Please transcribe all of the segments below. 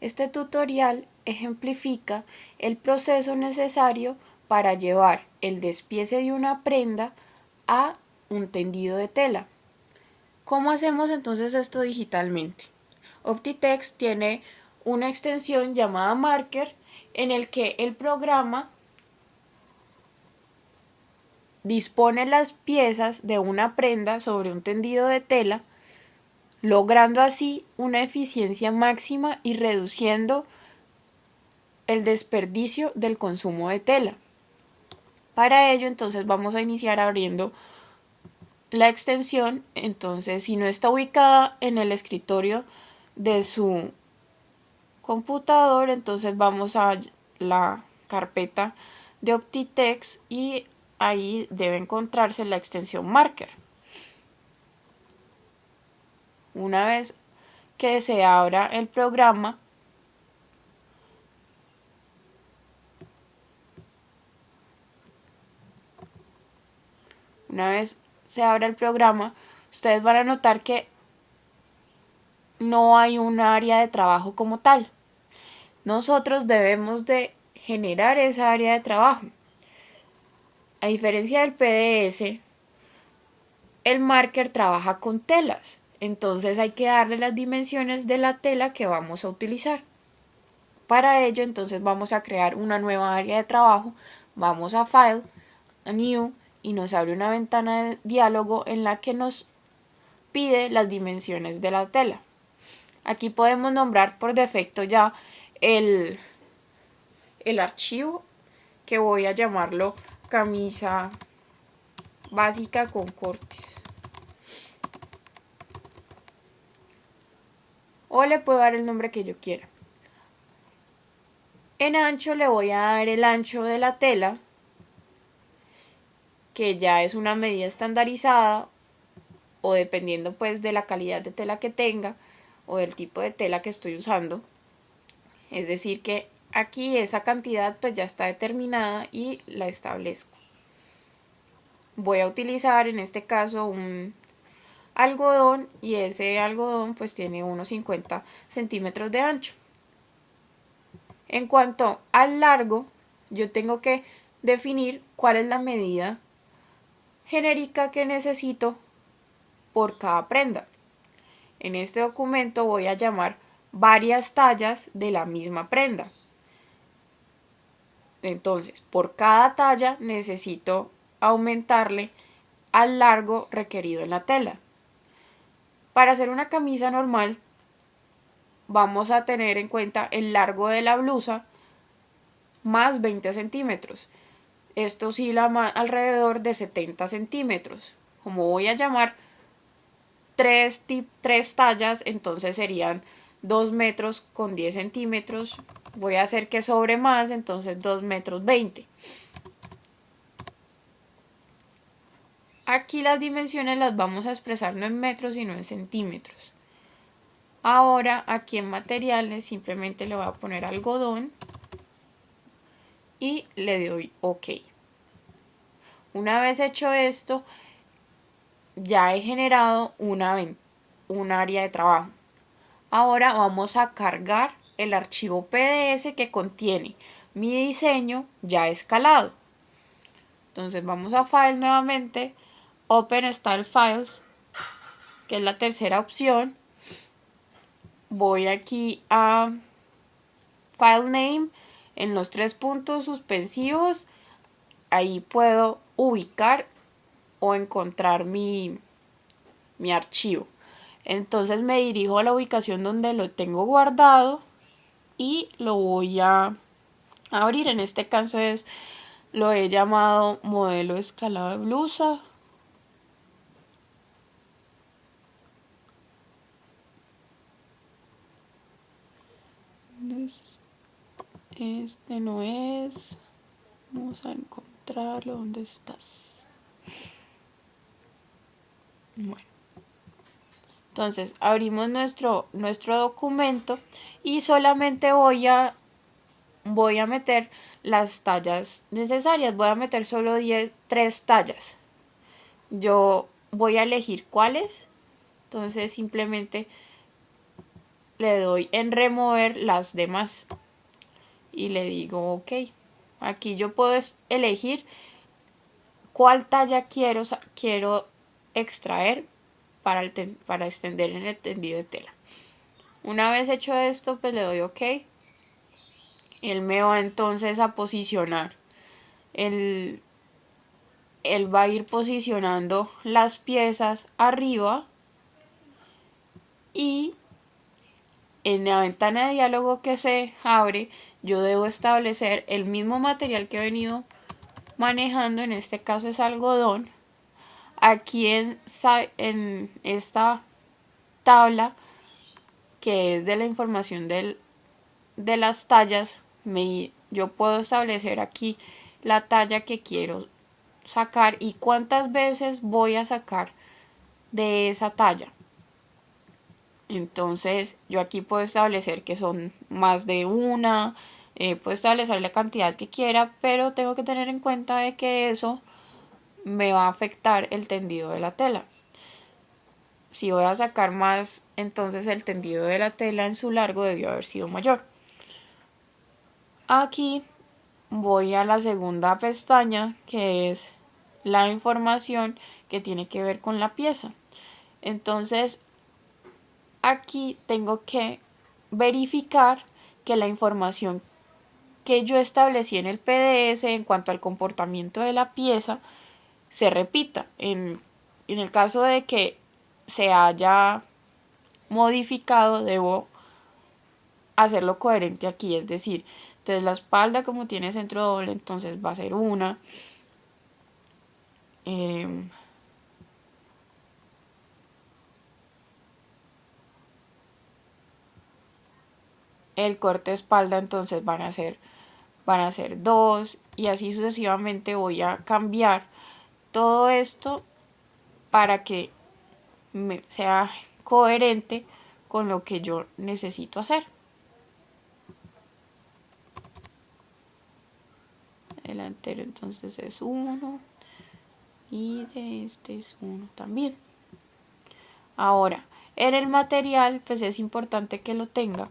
Este tutorial ejemplifica el proceso necesario para llevar el despiece de una prenda a un tendido de tela. ¿Cómo hacemos entonces esto digitalmente? OptiText tiene una extensión llamada Marker en el que el programa dispone las piezas de una prenda sobre un tendido de tela, logrando así una eficiencia máxima y reduciendo el desperdicio del consumo de tela. Para ello, entonces vamos a iniciar abriendo la extensión. Entonces, si no está ubicada en el escritorio de su computador, entonces vamos a la carpeta de OptiText y ahí debe encontrarse la extensión Marker. Una vez que se abra el programa, ustedes van a notar que no hay un área de trabajo como tal. Nosotros debemos de generar esa área de trabajo. A diferencia del PDS, el Marker trabaja con telas. Entonces hay que darle las dimensiones de la tela que vamos a utilizar. Para ello, entonces vamos a crear una nueva área de trabajo. Vamos a File, a New, y nos abre una ventana de diálogo en la que nos pide las dimensiones de la tela. Aquí podemos nombrar por defecto ya el archivo, que voy a llamarlo camisa básica con cortes. O le puedo dar el nombre que yo quiera. En ancho le voy a dar el ancho de la tela, que ya es una medida estandarizada, o dependiendo pues de la calidad de tela que tenga o del tipo de tela que estoy usando. Es decir que aquí esa cantidad pues ya está determinada y la establezco. Voy a utilizar en este caso un algodón y ese algodón pues tiene unos 50 centímetros de ancho. En cuanto al largo, yo tengo que definir cuál es la medida genérica que necesito por cada prenda. En este documento voy a llamar varias tallas de la misma prenda. Entonces, por cada talla necesito aumentarle al largo requerido en la tela. Para hacer una camisa normal, vamos a tener en cuenta el largo de la blusa más 20 centímetros. Esto oscila alrededor de 70 centímetros. Como voy a llamar tres tallas, entonces serían 2 metros con 10 centímetros. Voy a hacer que sobre más, entonces 2 metros 20. Aquí las dimensiones las vamos a expresar no en metros sino en centímetros. Ahora aquí en materiales simplemente le voy a poner algodón y le doy OK. Una vez hecho esto, ya he generado un área de trabajo. Ahora vamos a cargar el archivo PDF que contiene mi diseño ya escalado. Entonces vamos a File nuevamente, Open Style Files, que es la tercera opción. Voy aquí a File Name, en los 3 puntos suspensivos, ahí puedo ubicar o encontrar mi archivo. Entonces me dirijo a la ubicación donde lo tengo guardado y lo voy a abrir. En este caso lo he llamado modelo escalado de blusa. Este no es. Vamos a encontrarlo. ¿Dónde estás? Bueno. Entonces abrimos nuestro documento y solamente voy a meter las tallas necesarias. Voy a meter solo 3 tallas. Yo voy a elegir cuáles. Entonces simplemente le doy en remover las demás y le digo ok. Aquí yo puedo elegir cuál talla quiero extraer para extender en el tendido de tela. Una vez hecho esto, pues le doy ok. Él me va entonces a posicionar. Él va a ir posicionando las piezas arriba y en la ventana de diálogo que se abre yo debo establecer el mismo material que he venido manejando, en este caso es algodón. Aquí en esta tabla que es de la información de las tallas, yo puedo establecer aquí la talla que quiero sacar y cuántas veces voy a sacar de esa talla. Entonces yo aquí puedo establecer que son más de una, puedo establecer la cantidad que quiera, pero tengo que tener en cuenta de que eso me va a afectar el tendido de la tela. Si voy a sacar más, entonces el tendido de la tela en su largo debió haber sido mayor. Aquí voy a la segunda pestaña, que es la información que tiene que ver con la pieza. Entonces aquí tengo que verificar que la información que yo establecí en el PDS en cuanto al comportamiento de la pieza se repita. En el caso de que se haya modificado, debo hacerlo coherente aquí, es decir, entonces la espalda, como tiene centro doble, entonces va a ser una. El corte de espalda entonces van a ser dos, y así sucesivamente voy a cambiar todo esto para que sea coherente con lo que yo necesito hacer. Delantero entonces es 1 y de este es 1 también. Ahora, en el material pues es importante que lo tenga.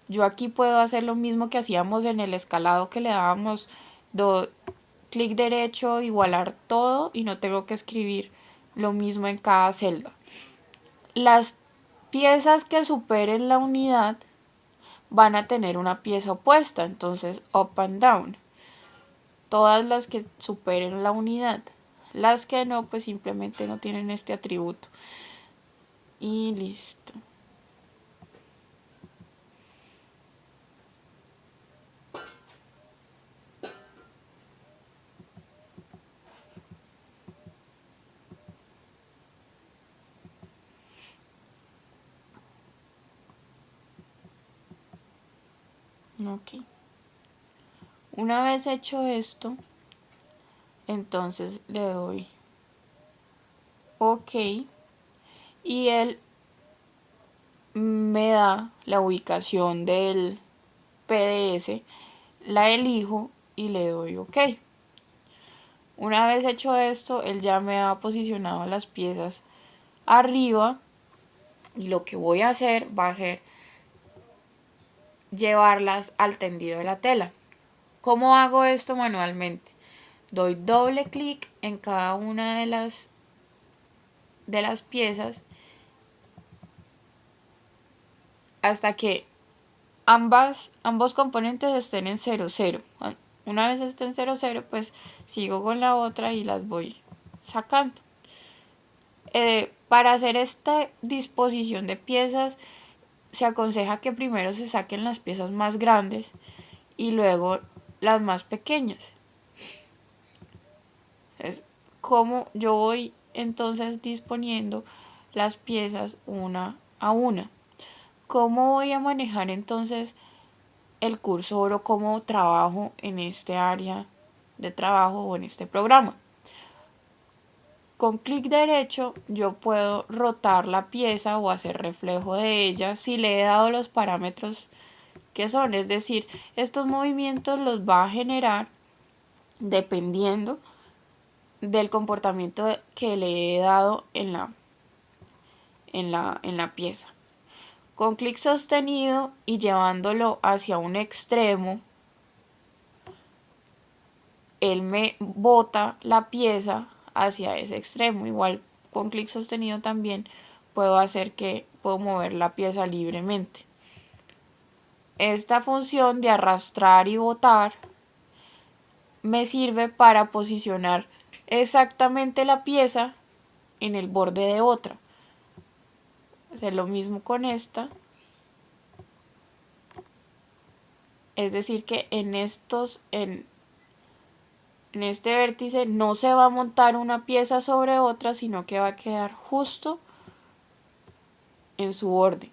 Yo aquí puedo hacer lo mismo que hacíamos en el escalado, que le dábamos clic derecho, igualar todo, y no tengo que escribir lo mismo en cada celda. Las piezas que superen la unidad van a tener una pieza opuesta, entonces up and down. Todas las que superen la unidad. Las que no, pues simplemente no tienen este atributo. Y listo. Ok. Una vez hecho esto, entonces le doy OK y él me da la ubicación del PDS, la elijo y le doy OK. Una vez hecho esto, él ya me ha posicionado las piezas arriba y lo que voy a hacer va a ser llevarlas al tendido de la tela. ¿Cómo hago esto manualmente? Doy doble clic en cada una de las piezas hasta que ambos componentes estén en 0,0. Una vez estén en 0,0, pues sigo con la otra y las voy sacando. Para hacer esta disposición de piezas, se aconseja que primero se saquen las piezas más grandes y luego las más pequeñas. Es como yo voy entonces disponiendo las piezas una a una. ¿Cómo voy a manejar entonces el cursor o cómo trabajo en este área de trabajo o en este programa? Con clic derecho yo puedo rotar la pieza o hacer reflejo de ella si le he dado los parámetros que son, es decir, estos movimientos los va a generar dependiendo del comportamiento que le he dado en la pieza. Con clic sostenido y llevándolo hacia un extremo, él me bota la pieza hacia ese extremo. Igual con clic sostenido también puedo mover la pieza libremente. Esta función de arrastrar y botar me sirve para posicionar exactamente la pieza en el borde de otra. Hacer lo mismo con esta. Es decir que en este vértice no se va a montar una pieza sobre otra, sino que va a quedar justo en su orden.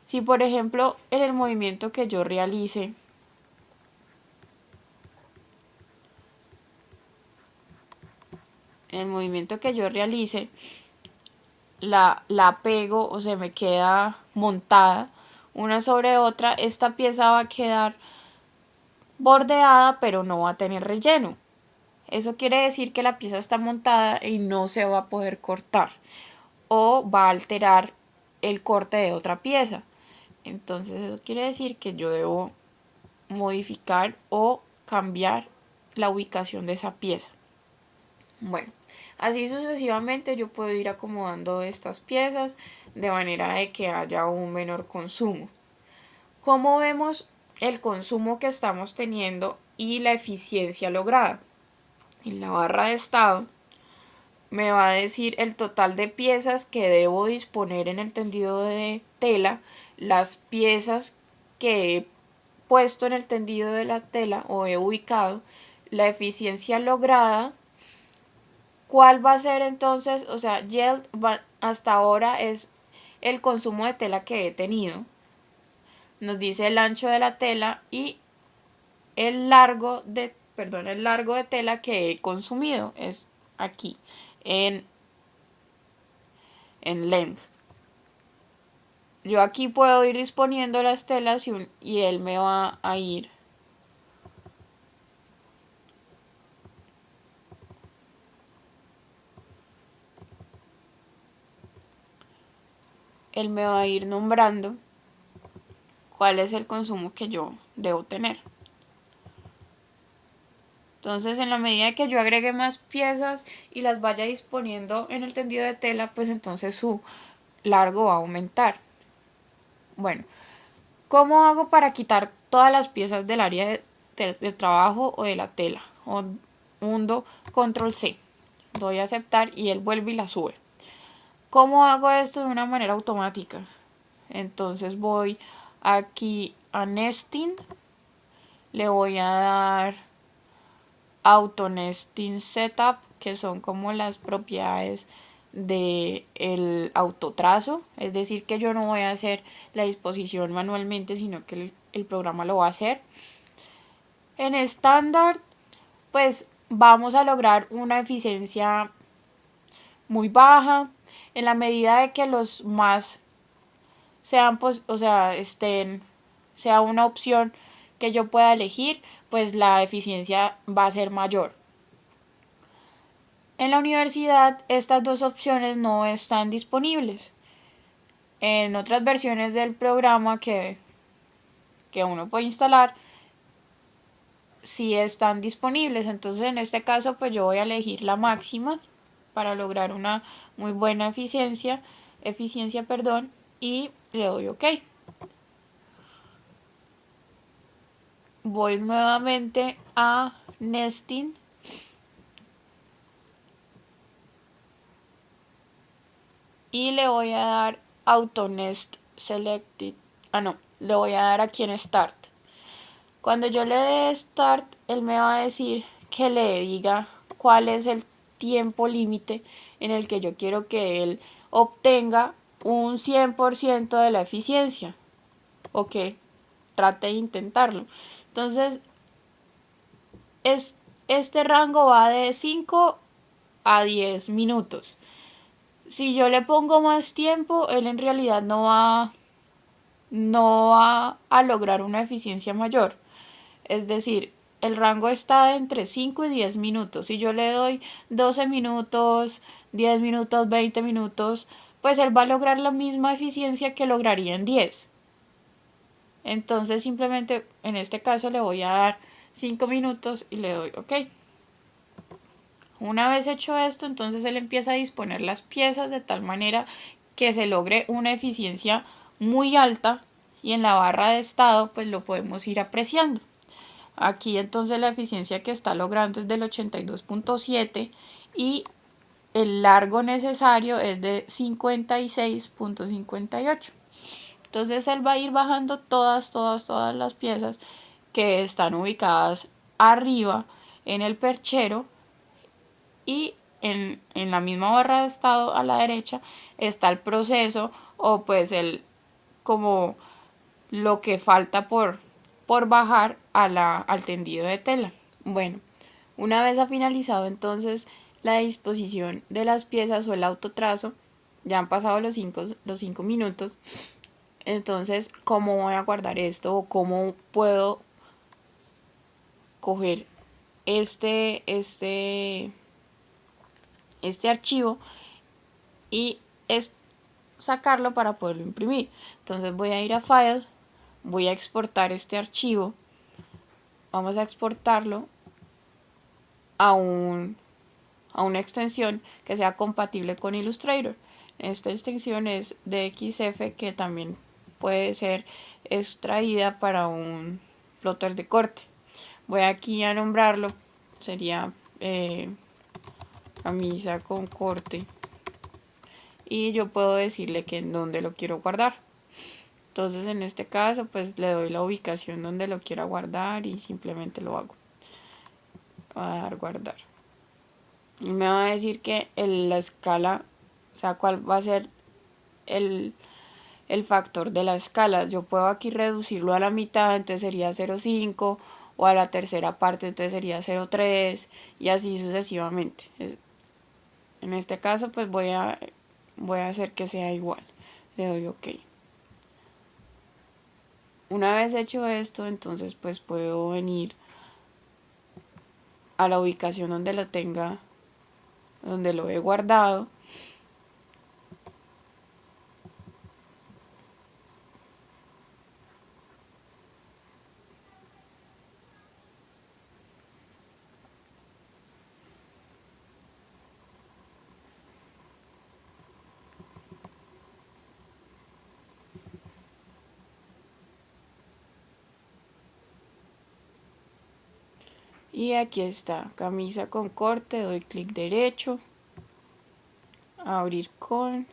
Si por ejemplo en el movimiento que yo realice la pego o se me queda montada una sobre otra, esta pieza va a quedar bordeada pero no va a tener relleno. Eso quiere decir que la pieza está montada y no se va a poder cortar o va a alterar el corte de otra pieza. Entonces eso quiere decir que yo debo modificar o cambiar la ubicación de esa pieza. Bueno, así sucesivamente yo puedo ir acomodando estas piezas de manera de que haya un menor consumo. ¿Cómo vemos el consumo que estamos teniendo y la eficiencia lograda? En la barra de estado me va a decir el total de piezas que debo disponer en el tendido de tela, las piezas que he puesto en el tendido de la tela o he ubicado, la eficiencia lograda. ¿Cuál va a ser entonces? O sea, yield hasta ahora es el consumo de tela que he tenido. Nos dice el ancho de la tela y el largo de tela que he consumido. Es aquí, en length. Yo aquí puedo ir disponiendo las telas y él me va a ir nombrando cuál es el consumo que yo debo tener. Entonces, en la medida que yo agregue más piezas y las vaya disponiendo en el tendido de tela, pues entonces su largo va a aumentar. Bueno, ¿cómo hago para quitar todas las piezas del área de trabajo o de la tela? Hundo control C, doy a aceptar y él vuelve y la sube. ¿Cómo hago esto de una manera automática? Entonces voy aquí a nesting, le voy a dar auto nesting setup, que son como las propiedades del autotrazo, es decir que yo no voy a hacer la disposición manualmente, sino que el programa lo va a hacer. En estándar, pues vamos a lograr una eficiencia muy baja en la medida de que los más sean, pues, o sea, sea una opción que yo pueda elegir, pues la eficiencia va a ser mayor. En la universidad estas dos opciones no están disponibles. En otras versiones del programa que uno puede instalar, sí están disponibles. Entonces en este caso pues yo voy a elegir la máxima para lograr una muy buena eficiencia, y le doy OK. Voy nuevamente a nesting y le voy a dar auto nest selected. Le voy a dar aquí en start. Cuando yo le dé start, él me va a decir que le diga cuál es el tiempo límite en el que yo quiero que él obtenga un 100% de la eficiencia, o que trate de intentarlo. Entonces, este rango va de 5 a 10 minutos. Si yo le pongo más tiempo, él en realidad no va a lograr una eficiencia mayor. Es decir, el rango está entre 5 y 10 minutos. Si yo le doy 12 minutos, 10 minutos, 20 minutos, pues él va a lograr la misma eficiencia que lograría en 10. Entonces simplemente en este caso le voy a dar 5 minutos y le doy OK. Una vez hecho esto, entonces él empieza a disponer las piezas de tal manera que se logre una eficiencia muy alta, y en la barra de estado pues lo podemos ir apreciando. Aquí entonces la eficiencia que está logrando es del 82.7 y el largo necesario es de 56.58. Entonces él va a ir bajando todas las piezas que están ubicadas arriba en el perchero, y en la misma barra de estado a la derecha está el proceso, o pues el como lo que falta por bajar al tendido de tela. Bueno, una vez ha finalizado entonces la disposición de las piezas o el autotrazo, ya han pasado los 5 minutos. Entonces, ¿cómo voy a guardar esto? ¿O cómo puedo coger este archivo y sacarlo para poderlo imprimir? Entonces voy a ir a File, voy a exportar este archivo, vamos a exportarlo a una extensión que sea compatible con Illustrator. Esta extensión es DXF, que también puede ser extraída para un plotter de corte. Voy aquí a nombrarlo, sería camisa con corte, y yo puedo decirle que en dónde lo quiero guardar. Entonces en este caso pues le doy la ubicación donde lo quiera guardar y simplemente lo hago. Voy a dar guardar. Y me va a decir que la escala, o sea, cuál va a ser el factor de la escala. Yo puedo aquí reducirlo a la mitad, entonces sería 0,5, o a la tercera parte, entonces sería 0,3, y así sucesivamente. En este caso pues voy a hacer que sea igual. Le doy OK. Una vez hecho esto, entonces pues puedo venir a la ubicación donde lo tenga, donde lo he guardado, y aquí está, camisa con corte. Doy clic derecho, abrir con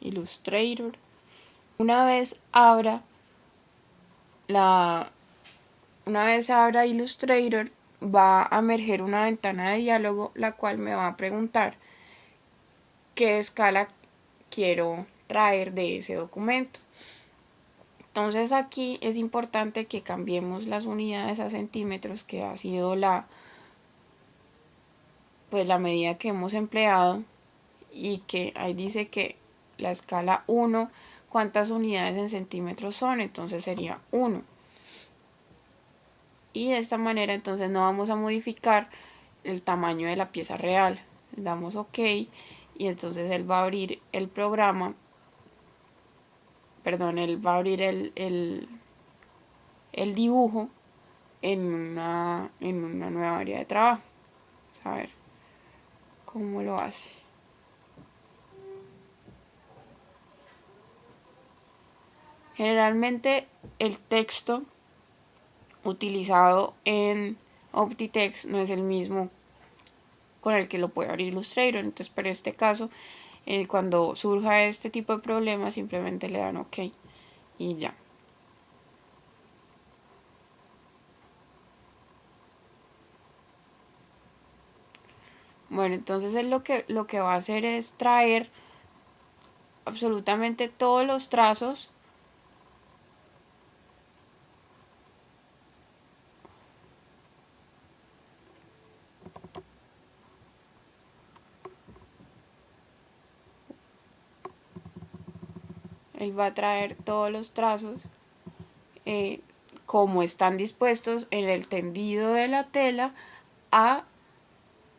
Illustrator. Una vez abra Illustrator, va a emerger una ventana de diálogo, la cual me va a preguntar qué escala quiero traer de ese documento. Entonces aquí es importante que cambiemos las unidades a centímetros, que ha sido la medida que hemos empleado, y que ahí dice que la escala 1, ¿cuántas unidades en centímetros son? Entonces sería 1. Y de esta manera entonces no vamos a modificar el tamaño de la pieza real. Damos OK, y entonces él va a abrir el programa, perdón, él va a abrir el dibujo en una nueva área de trabajo. A ver cómo lo hace. Generalmente el texto utilizado en OptiText no es el mismo con el que lo puede abrir Illustrator. Entonces, para este caso, cuando surja este tipo de problemas, simplemente le dan OK y ya. Bueno, entonces él lo que va a hacer es traer absolutamente todos los trazos él va a traer todos los trazos como están dispuestos en el tendido de la tela a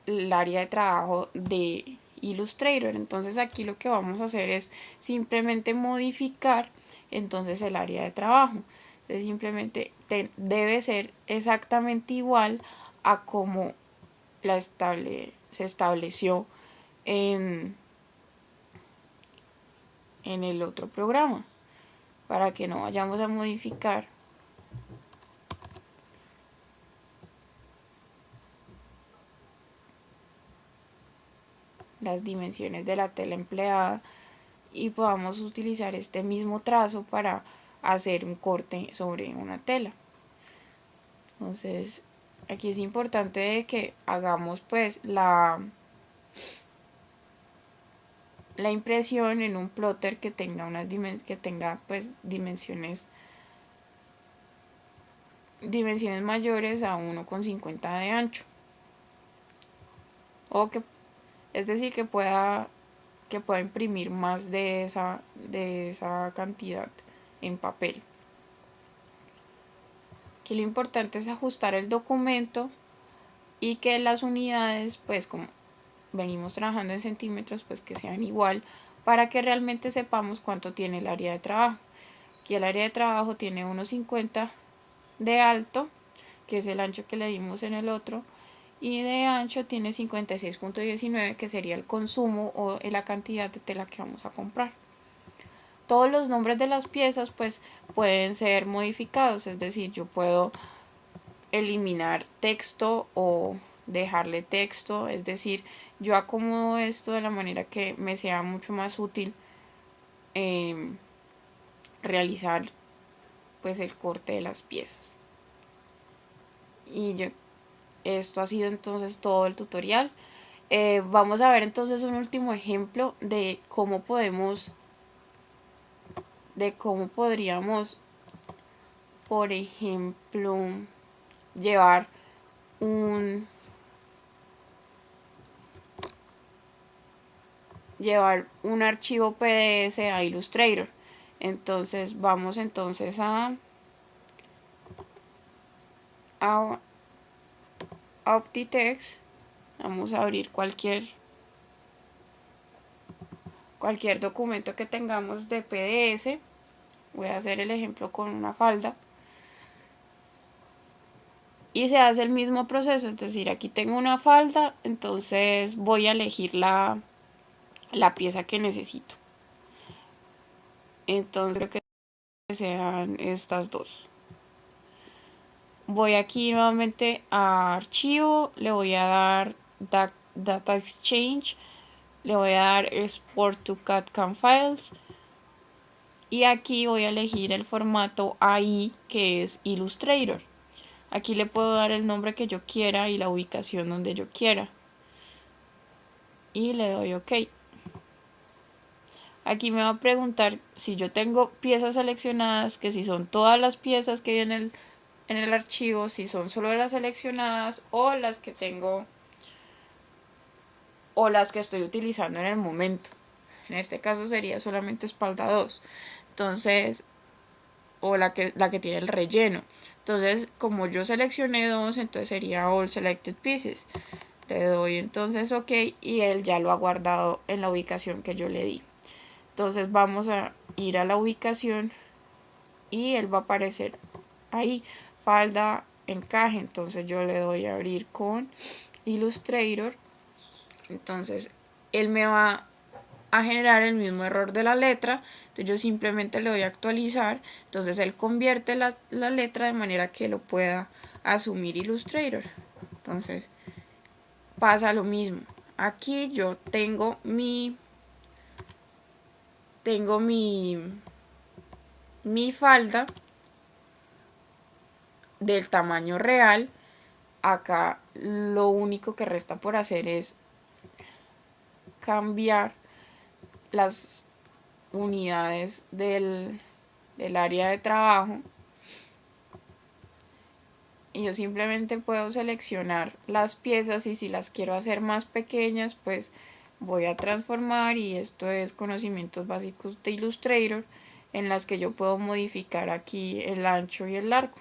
el área de trabajo de Illustrator. Entonces aquí lo que vamos a hacer es simplemente modificar entonces el área de trabajo. Entonces simplemente debe ser exactamente igual a como se estableció en el otro programa, para que no vayamos a modificar las dimensiones de la tela empleada y podamos utilizar este mismo trazo para hacer un corte sobre una tela. Entonces aquí es importante que hagamos pues la impresión en un plotter que tenga pues dimensiones mayores a 1,50 de ancho, o que es decir que pueda imprimir más de esa cantidad en papel. Aquí lo importante es ajustar el documento y que las unidades, pues como venimos trabajando en centímetros, pues que sean igual para que realmente sepamos cuánto tiene el área de trabajo. Aquí el área de trabajo tiene 1,50 de alto, que es el ancho que le dimos en el otro, y de ancho tiene 56,19, que sería el consumo o la cantidad de tela que vamos a comprar. Todos los nombres de las piezas pues pueden ser modificados, es decir, yo puedo eliminar texto o dejarle texto, es decir, yo acomodo esto de la manera que me sea mucho más útil realizar pues el corte de las piezas. Y esto ha sido entonces todo el tutorial. Vamos a ver entonces un último ejemplo de cómo podríamos, por ejemplo, llevar un archivo PDF a Illustrator. Entonces vamos entonces a Optitext. Vamos a abrir cualquier documento que tengamos de PDF. Voy a hacer el ejemplo con una falda. Y se hace el mismo proceso, es decir, aquí tengo una falda, entonces voy a elegir la pieza que necesito. Entonces creo que sean estas dos. Voy aquí nuevamente a archivo, le voy a dar Data Exchange, le voy a dar Export to CAD/CAM Files y aquí voy a elegir el formato AI, que es Illustrator. Aquí le puedo dar el nombre que yo quiera y la ubicación donde yo quiera y le doy OK. Aquí me va a preguntar si yo tengo piezas seleccionadas, que si son todas las piezas que vienen en el archivo, si son solo las seleccionadas o las que tengo o las que estoy utilizando en el momento. En este caso sería solamente espalda 2. Entonces, o la que tiene el relleno. Entonces, como yo seleccioné 2, entonces sería All Selected Pieces. Le doy entonces OK y él ya lo ha guardado en la ubicación que yo le di. Entonces vamos a ir a la ubicación y él va a aparecer ahí, falda encaje. Entonces yo le doy a abrir con Illustrator. Entonces él me va a generar el mismo error de la letra, entonces yo simplemente le doy a actualizar, entonces él convierte la letra de manera que lo pueda asumir Illustrator. Entonces pasa lo mismo, aquí yo tengo mi falda del tamaño real. Acá lo único que resta por hacer es cambiar las unidades del área de trabajo y yo simplemente puedo seleccionar las piezas y si las quiero hacer más pequeñas pues voy a transformar, y esto es conocimientos básicos de Illustrator, en las que yo puedo modificar aquí el ancho y el largo.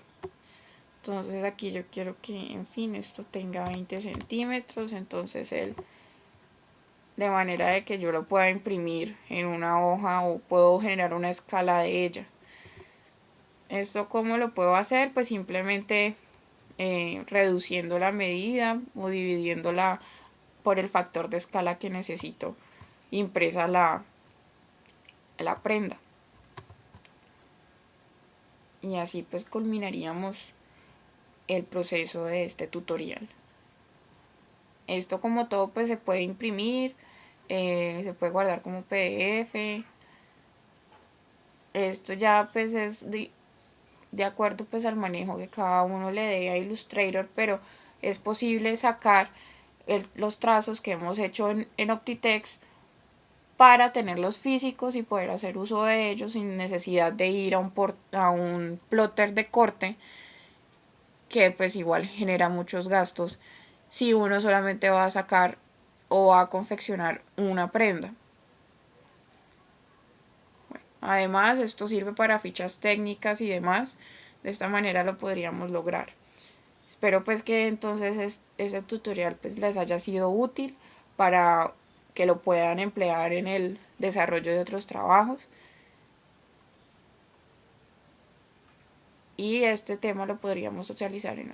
Entonces aquí yo quiero que, en fin, esto tenga 20 centímetros, entonces él de manera de que yo lo pueda imprimir en una hoja o puedo generar una escala de ella. ¿Esto cómo lo puedo hacer? Pues simplemente reduciendo la medida o dividiéndola por el factor de escala que necesito impresa la prenda. Y así pues culminaríamos el proceso de este tutorial. Esto como todo pues se puede imprimir, se puede guardar como PDF. Esto ya pues es de acuerdo pues al manejo que cada uno le dé a Illustrator, pero es posible sacar los trazos que hemos hecho en Optitext para tenerlos físicos y poder hacer uso de ellos sin necesidad de ir a un plotter de corte, que pues igual genera muchos gastos si uno solamente va a sacar o va a confeccionar una prenda. Además, esto sirve para fichas técnicas y demás. De esta manera lo podríamos lograr. Espero pues que entonces este tutorial pues les haya sido útil para que lo puedan emplear en el desarrollo de otros trabajos. Y este tema lo podríamos socializar en